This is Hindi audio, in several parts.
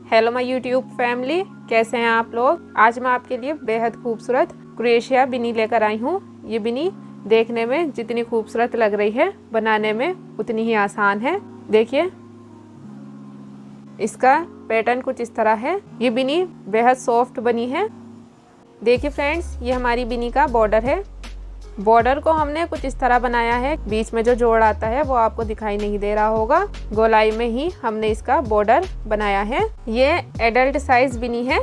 हेलो माय यूट्यूब फैमिली, कैसे हैं आप लोग। आज मैं आपके लिए बेहद खूबसूरत क्रोशिया बिनी लेकर आई हूँ। ये बिनी देखने में जितनी खूबसूरत लग रही है, बनाने में उतनी ही आसान है। देखिए, इसका पैटर्न कुछ इस तरह है। ये बिनी बेहद सॉफ्ट बनी है। देखिए फ्रेंड्स, ये हमारी बिनी का बॉर्डर है। बॉर्डर को हमने कुछ इस तरह बनाया है। बीच में जो जोड़ आता है वो आपको दिखाई नहीं दे रहा होगा। गोलाई में ही हमने इसका बॉर्डर बनाया है। ये एडल्ट साइज बिनी है।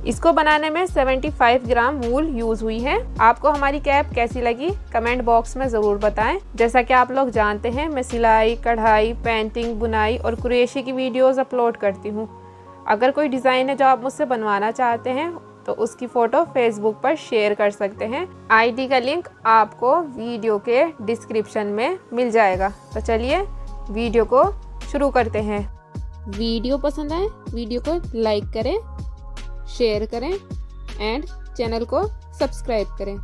इसको बनाने में 75 ग्राम वूल यूज हुई है। आपको हमारी कैप कैसी लगी कमेंट बॉक्स में ज़रूर बताएं। जैसा कि आप लोग जानते हैं, मैं सिलाई, कढ़ाई, पेंटिंग, बुनाई और क्रोशिया की वीडियोस अपलोड करती हूँ। अगर कोई डिज़ाइन है जो आप मुझसे बनवाना चाहते हैं तो उसकी फ़ोटो फेसबुक पर शेयर कर सकते हैं। आईडी का लिंक आपको वीडियो के डिस्क्रिप्शन में मिल जाएगा। तो चलिए वीडियो को शुरू करते हैं। वीडियो पसंद आए वीडियो को लाइक करें, शेयर करें एंड चैनल को सब्सक्राइब करें।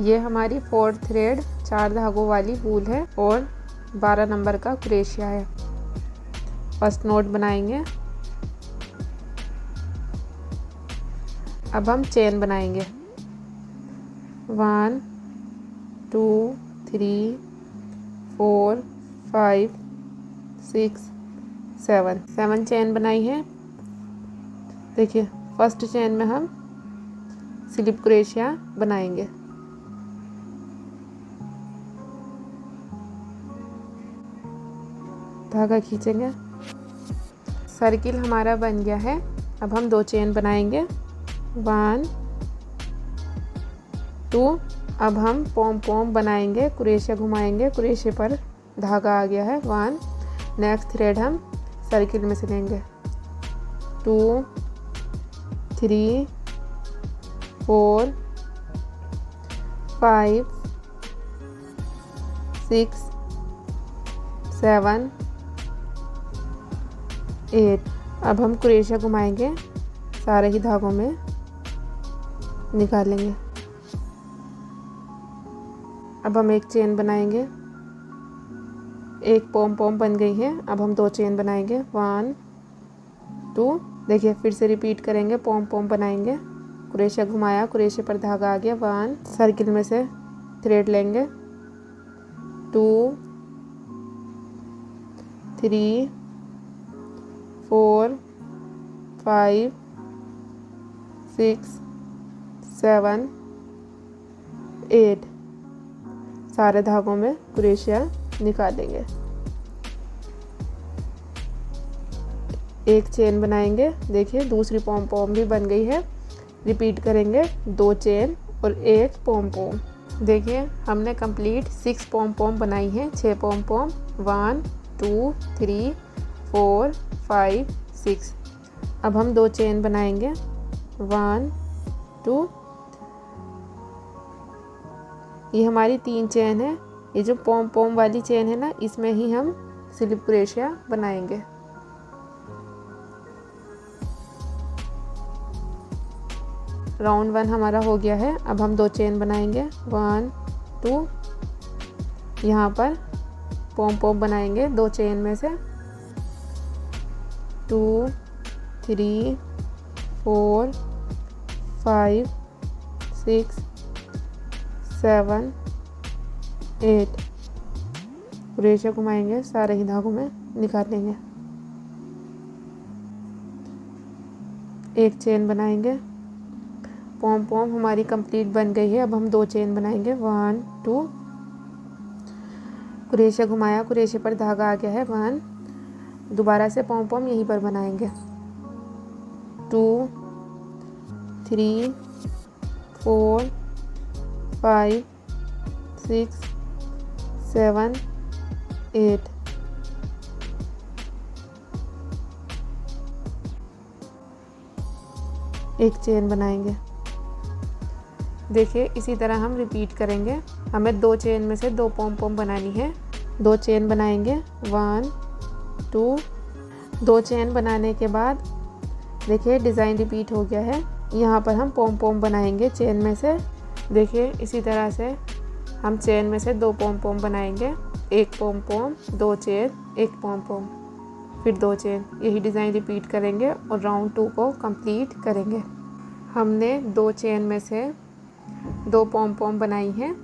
ये हमारी 4 थ्रेड 4 धागों वाली वूल है और 12 नंबर का क्रोशिया है। फर्स्ट नोट बनाएंगे। अब हम चेन बनाएंगे। 1 2 3 4 5 6 7 चेन बनाई है। देखिए, फर्स्ट चेन में हम स्लिप क्रोशिया बनाएंगे। धागा खींचेंगे। सर्किल हमारा बन गया है। अब हम 2 चेन बनाएंगे। 1 2। अब हम पॉम पॉम बनाएंगे, क्रोशिया घुमाएंगे, क्रोशिया पर धागा आ गया है 1। नेक्स्ट थ्रेड हम सर्किल में से लेंगे। 2 3 4 5 6 7 8। अब हम क्रोशिया घुमाएंगे, सारे ही धागों में निकालेंगे। अब हम एक चेन बनाएंगे। एक पॉम पॉम बन गई है। अब हम 2 चेन बनाएंगे। 1 2। देखिए, फिर से रिपीट करेंगे। पॉम पॉम बनाएंगे, क्रोशिया घुमाया, क्रोशिया पर धागा आ गया 1। सर्किल में से थ्रेड लेंगे। 2 3 4 5 6 7 8। सारे धागों में क्रोशिया निकालेंगे। एक चेन बनाएंगे। देखिए, दूसरी पॉम पॉम भी बन गई है। रिपीट करेंगे। 2 चेन और एक पॉम पॉम। देखिए, हमने कंप्लीट 6 पॉम पॉम बनाई है। 6 पॉम पॉम। 1 2 3 4 5 6। अब हम 2 चेन बनाएंगे। 1 2। ये हमारी 3 चेन है। ये जो पॉम पॉम वाली चेन है ना, इसमें ही हम स्लिप क्रोशिया बनाएंगे। राउंड 1 हमारा हो गया है। अब हम 2 चेन बनाएंगे। 1 2। यहाँ पर पॉम पॉम बनाएंगे 2 चेन में से। 2 3 4 5 6 7 8। क्रोशिया घुमाएंगे, सारे ही धागों में निकालेंगे। एक चेन बनाएंगे। पॉम पॉम हमारी कंप्लीट बन गई है। अब हम 2 चेन बनाएंगे। 1 2। क्रोशिया घुमाया, क्रोशिया पर धागा आ गया है 1। दोबारा से पॉम पॉम यहीं पर बनाएंगे। 2 3 4 5 6 7 8। एक चेन बनाएंगे। देखिए, इसी तरह हम रिपीट करेंगे। हमें 2 चेन में से 2 पॉम पॉम बनानी है। 2 चेन बनाएंगे। 1 2। 2 चेन बनाने के बाद देखिए, डिज़ाइन रिपीट हो गया है। यहाँ पर हम पॉम पॉम बनाएंगे चेन में से। देखिए, इसी तरह से हम चेन में से 2 पॉम पॉम बनाएंगे। एक पॉम पॉम, 2 चेन, एक पॉम पॉम। फिर 2 चेन। यही डिज़ाइन रिपीट करेंगे और राउंड 2 को कंप्लीट करेंगे। हमने 2 चेन में से 2 पॉम पॉम बनाई हैं।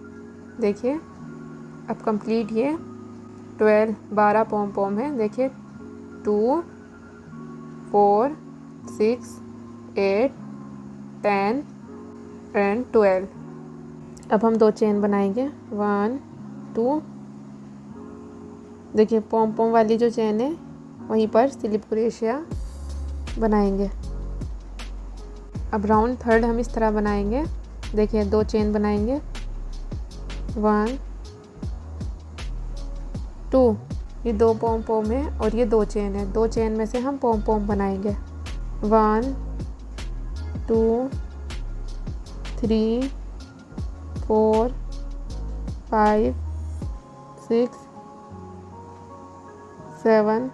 देखिए अब कंप्लीट ये 12 पॉम पॉम है। देखिए 2 4 6 8 10 एंड 12। अब हम 2 चेन बनाएंगे 1 2। देखिए पॉम पॉम वाली जो चेन है वहीं पर स्लिप क्रोशिया बनाएंगे। अब राउंड 3 हम इस तरह बनाएंगे। देखिए 2 चेन बनाएंगे 1 2। ये 2 पॉम पॉम है और ये 2 चेन है। 2 चेन में से हम पॉम पॉम बनाएंगे 1 2 3 4 5 6 7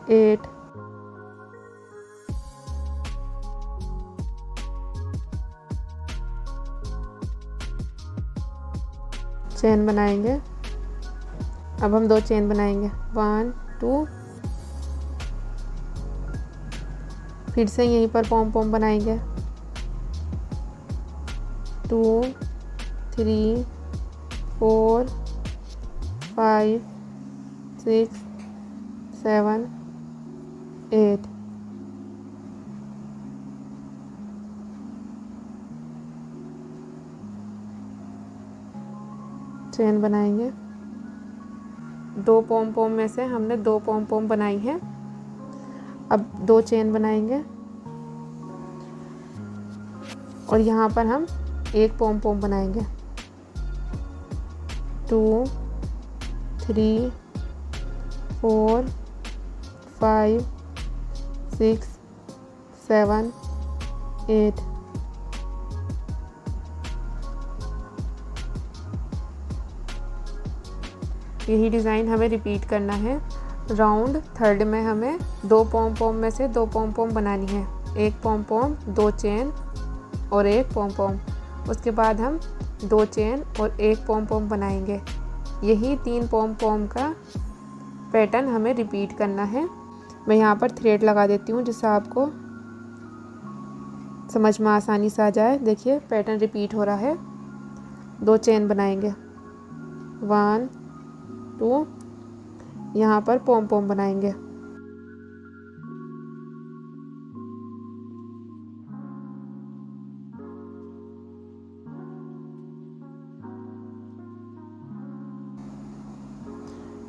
8 चेन बनाएंगे। अब हम 2 चेन बनाएंगे 1 2। फिर से यहीं पर पॉम पॉम बनाएंगे 2 3 4 5 6 7 8। चेन बनाएंगे। 2 पॉम पॉम में से हमने 2 पॉम पॉम बनाई है। अब 2 चेन बनाएंगे और यहाँ पर हम 1 पॉम पॉम बनाएंगे 2 3 4 5 6 7 8। यही डिज़ाइन हमें रिपीट करना है। राउंड 3 में हमें 2 पॉम पॉम में से 2 पॉम पॉम बनानी है। 1 पॉम पॉम 2 चेन और 1 पॉम पॉम। उसके बाद हम 2 चेन और 1 पॉम पॉम बनाएंगे। यही 3 पॉम पॉम का पैटर्न हमें रिपीट करना है। मैं यहाँ पर थ्रेड लगा देती हूँ जिससे आपको समझ में आसानी से आ जाए। देखिए पैटर्न रिपीट हो रहा है। 2 चेन बनाएंगे 1 2। यहाँ पर पॉम पॉम बनाएंगे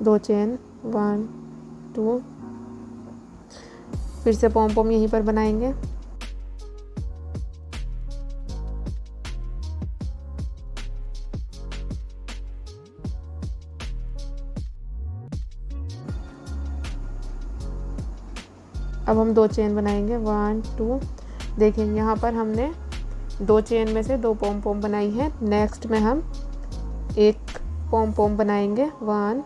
2 चेन 1 2। फिर से पॉम पॉम यहीं पर बनाएंगे। अब हम 2 चेन बनाएंगे 1 2। देखिए यहाँ पर हमने 2 चेन में से 2 पॉम पॉम बनाई है। नेक्स्ट में हम 1 पॉम पॉम बनाएंगे 1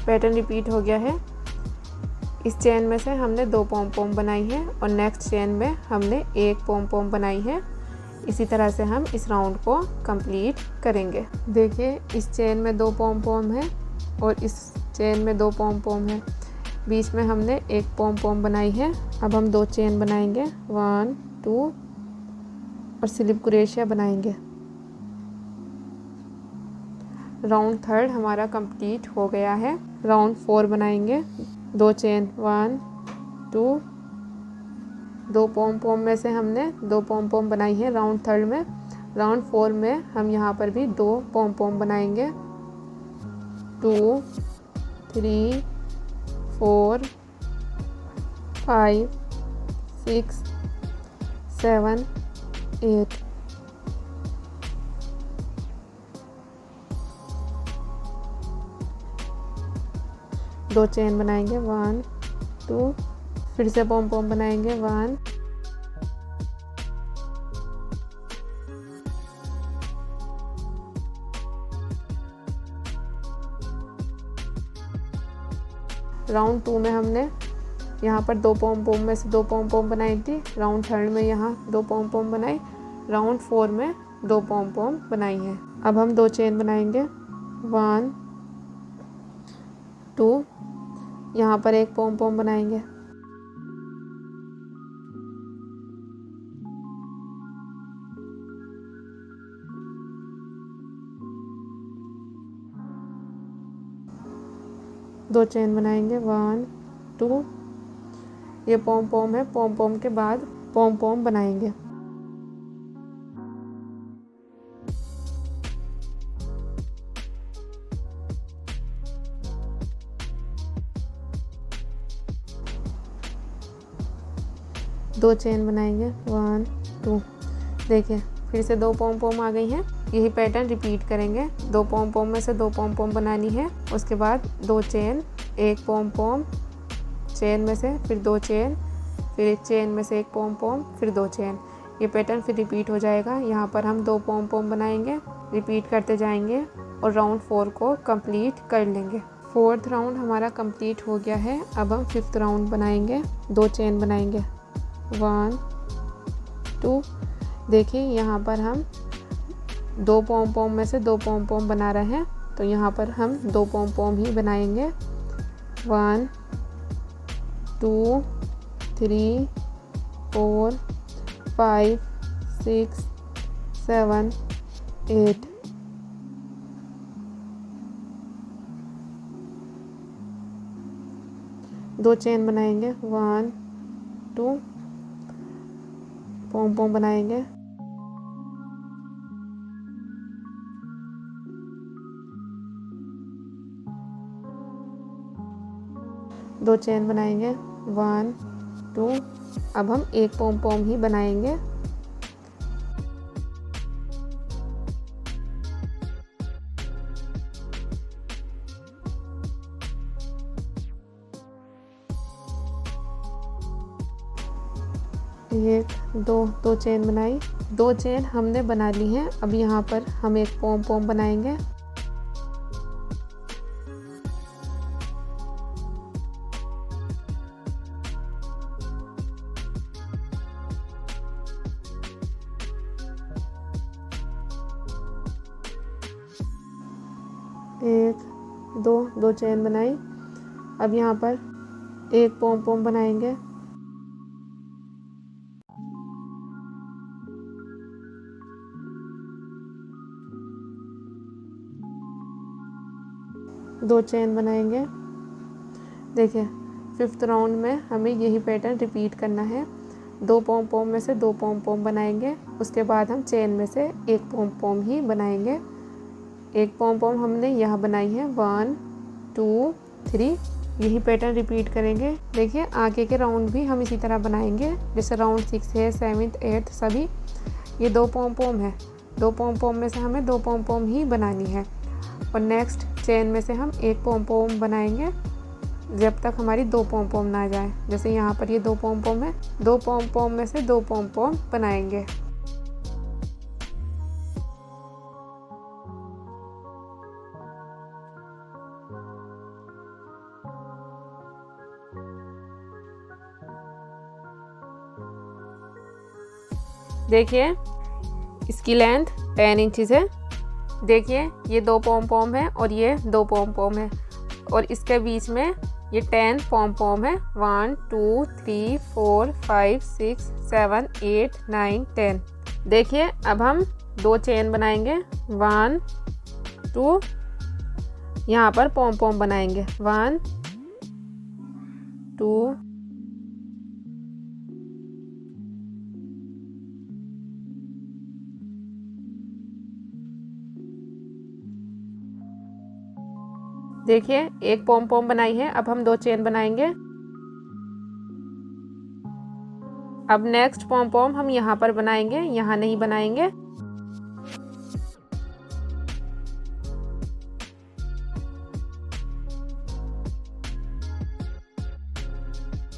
पैटर्न रिपीट हो गया है। इस चेन में से हमने 2 पॉम पॉम बनाई है और नेक्स्ट चेन में हमने 1 पॉम पॉम बनाई है। इसी तरह से हम इस राउंड को कंप्लीट करेंगे। देखिए इस चेन में 2 पॉम पॉम है और इस चेन में 2 पॉम पॉम है। बीच में हमने 1 पॉम पॉम बनाई है। अब हम 2 चेन बनाएंगे 1 2 और स्लिप क्रोशिया बनाएंगे। राउंड 3 हमारा कंप्लीट हो गया है। राउंड 4 बनाएंगे। 2 चेन 1 2। 2 पॉम पॉम में से हमने 2 पॉम पॉम बनाई है राउंड 3 में। राउंड 4 में हम यहाँ पर भी 2 पॉम पॉम बनाएंगे 2 3 4 5 6 7 8। दो चेन बनाएंगे 1 2। फिर से पॉम पॉम बनाएंगे 1 2 राउंड 2 में हमने यहाँ पर 2 पॉम पॉम में से 2 पॉम पॉम बनाई थी। राउंड 3 में यहाँ 2 पॉम पॉम बनाई। राउंड 4 में 2 पॉम पॉम बनाई है। अब हम 2 चेन बनाएंगे। 1 2, यहाँ पर 1 पॉम पॉम बनाएंगे। दो चेन बनाएंगे। 1 2, ये पॉम पॉम है। पॉम पॉम के बाद पॉम पॉम बनाएंगे। दो चेन बनाएंगे। 1 2, देखिए फिर से 2 पॉम पॉम आ गई हैं। यही पैटर्न रिपीट करेंगे। 2 पॉम पॉम में से 2 पॉम पॉम बनानी है। उसके बाद 2 चेन, 1 पॉम पॉम, चेन में से फिर 2 चेन, फिर 1 चेन में से 1 पॉम पॉम, फिर 2 चेन। ये पैटर्न फिर रिपीट हो जाएगा। यहाँ पर हम 2 पॉम पॉम बनाएंगे, रिपीट करते जाएंगे और राउंड 4 को कंप्लीट कर लेंगे। 4th राउंड हमारा कंप्लीट हो गया है। अब हम 5th राउंड बनाएंगे। 2 चेन बनाएंगे। 1 2, देखिए यहाँ पर हम 2 पॉम पॉम में से 2 पॉम पॉम बना रहे हैं, तो यहाँ पर हम 2 पॉम पॉम ही बनाएंगे। 1 2 3 4 5 6 7 8, दो चेन बनाएंगे। 1 2, पॉम पॉम बनाएंगे। दो चेन बनाएंगे। 1 2, अब हम 1 पॉम पॉम ही बनाएंगे। एक दो चेन बनाई। 2 चेन हमने बना ली हैं। अब यहाँ पर हम 1 पॉम पॉम बनाएंगे। एक दो चेन बनाई। अब यहाँ पर 1 पॉम पॉम बनाएंगे। दो चेन बनाएंगे। देखिए 5th राउंड में हमें यही पैटर्न रिपीट करना है। 2 पॉम पॉम में से 2 पॉम पॉम बनाएंगे। उसके बाद हम चेन में से 1 पॉम पॉम ही बनाएंगे। 1 पॉम पॉम हमने यहाँ बनाई है। 1 2 3, यही पैटर्न रिपीट करेंगे। देखिए आगे के राउंड भी हम इसी तरह बनाएंगे। जैसे राउंड 6 है, 7th 8th सभी ये 2 पॉम पॉम है। 2 पॉम पॉम में से हमें 2 पॉम पॉम ही बनानी है। और नेक्स्ट चेन में से हम 1 पॉम पॉम बनाएंगे जब तक हमारी 2 पॉम पॉम ना जाए। जैसे यहाँ पर ये 2 पॉम पॉम है। 2 पॉम पॉम में से 2 पॉम पॉम बनाएंगे। देखिए इसकी लेंथ 10 इंचज़ है। देखिए ये 2 पॉम पॉम है और ये 2 पॉम पॉम है और इसके बीच में ये 10 पॉम पॉम है। 1 2 3 4 5 6 7 8 9 10। देखिए अब हम 2 चेन बनाएंगे। 1 2, यहाँ पर पॉम पॉम बनाएंगे। 1 2 देखिए 1 पॉम पॉम बनाई है। अब हम 2 चेन बनाएंगे। अब नेक्स्ट पॉम पॉम हम यहाँ पर बनाएंगे, यहाँ नहीं बनाएंगे।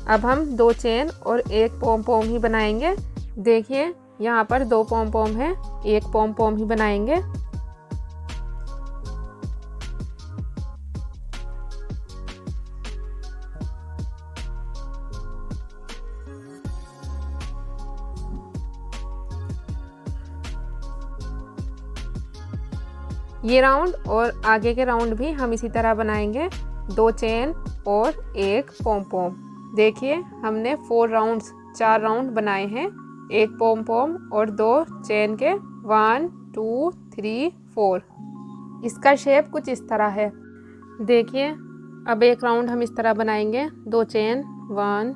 अब हम 2 चेन और 1 पॉम पॉम ही बनाएंगे। देखिए यहाँ पर 2 पॉम पॉम है, 1 पॉम पॉम ही बनाएंगे। ये राउंड और आगे के राउंड भी हम इसी तरह बनाएंगे, 2 चेन और 1 पॉम पॉम। देखिए हमने 4 राउंड बनाए हैं, 1 पॉम पॉम और 2 चेन के, 1 2 3 4। इसका शेप कुछ इस तरह है। देखिए अब 1 राउंड हम इस तरह बनाएंगे, 2 चेन, 1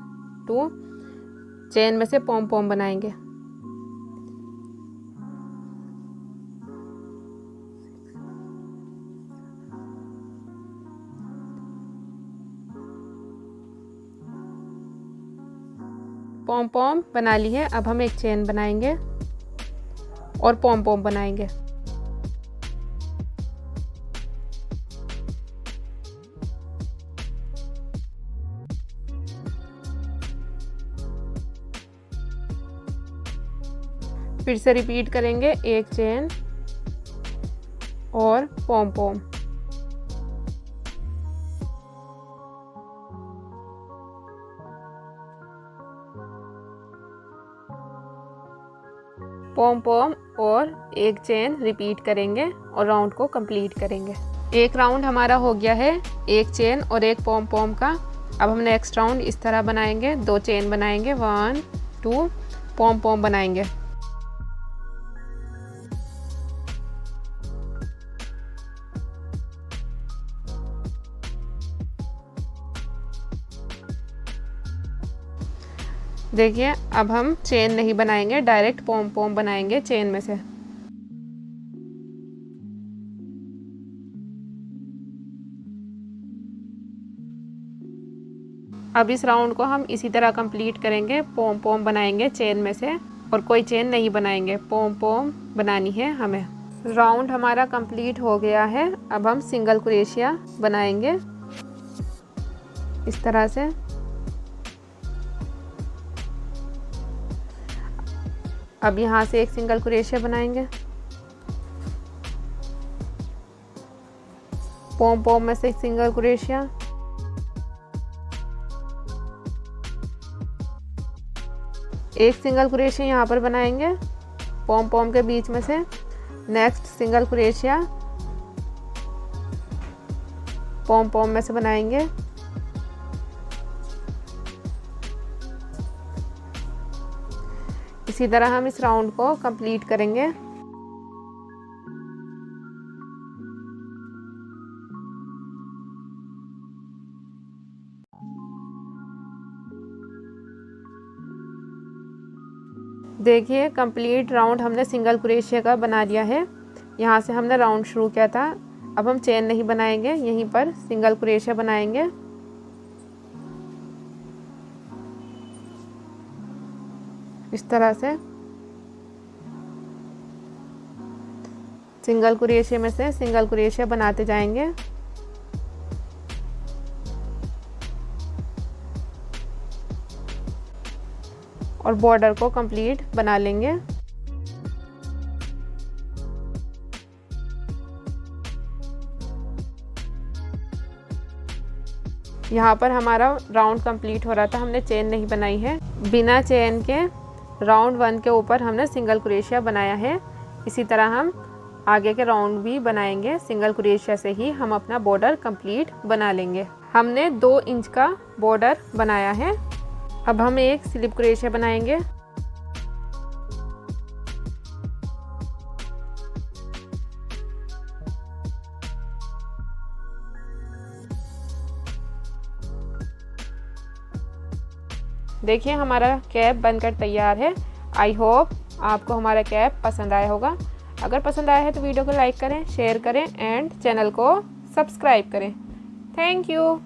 2 चेन में से पॉम पॉम बनाएंगे। पॉम पॉम बना ली है। अब हम 1 चेन बनाएंगे और पॉम पॉम बनाएंगे। फिर से रिपीट करेंगे, 1 चेन और पॉम पॉम। पॉम पॉम और 1 चेन रिपीट करेंगे और राउंड को कंप्लीट करेंगे। 1 राउंड हमारा हो गया है, 1 चेन और 1 पॉम पॉम का। अब हम नेक्स्ट राउंड इस तरह बनाएंगे, 2 चेन बनाएंगे, 1 2 पॉम पॉम बनाएंगे। देखिए अब हम चेन नहीं बनाएंगे, डायरेक्ट पॉम पॉम बनाएंगे चेन में से। अब इस राउंड को हम इसी तरह कंप्लीट करेंगे, पॉम पॉम बनाएंगे चेन में से और कोई चेन नहीं बनाएंगे, पॉम पॉम बनानी है हमें। राउंड हमारा कंप्लीट हो गया है। अब हम सिंगल क्रोशिया बनाएंगे इस तरह से। अब यहाँ से 1 सिंगल क्रोशिया बनाएंगे, पॉम पॉम में से 1 सिंगल क्रोशिया, एक सिंगल क्रोशिया यहाँ पर बनाएंगे पॉम पॉम के बीच में से। नेक्स्ट सिंगल क्रोशिया पॉम पॉम में से बनाएंगे। इसी तरह हम इस राउंड को कंप्लीट करेंगे। देखिए कंप्लीट राउंड हमने सिंगल क्रोशिया का बना लिया है। यहाँ से हमने राउंड शुरू किया था। अब हम चेन नहीं बनाएंगे, यहीं पर सिंगल क्रोशिया बनाएंगे। इस तरह से सिंगल क्रोशिया में से सिंगल क्रोशिया बनाते जाएंगे। और बॉर्डर को कंप्लीट बना लेंगे। यहाँ पर हमारा राउंड कंप्लीट हो रहा था, हमने चेन नहीं बनाई है। बिना चेन के राउंड 1 के ऊपर हमने सिंगल क्रोशिया बनाया है। इसी तरह हम आगे के राउंड भी बनाएंगे। सिंगल क्रोशिया से ही हम अपना बॉर्डर कंप्लीट बना लेंगे। हमने 2 इंच का बॉर्डर बनाया है। अब हम एक स्लिप क्रोशिया बनाएंगे। देखिए हमारा कैप बनकर तैयार है। आई होप आपको हमारा कैप पसंद आया होगा। अगर पसंद आया है तो वीडियो को लाइक करें, शेयर करें एंड चैनल को सब्सक्राइब करें। Thank you.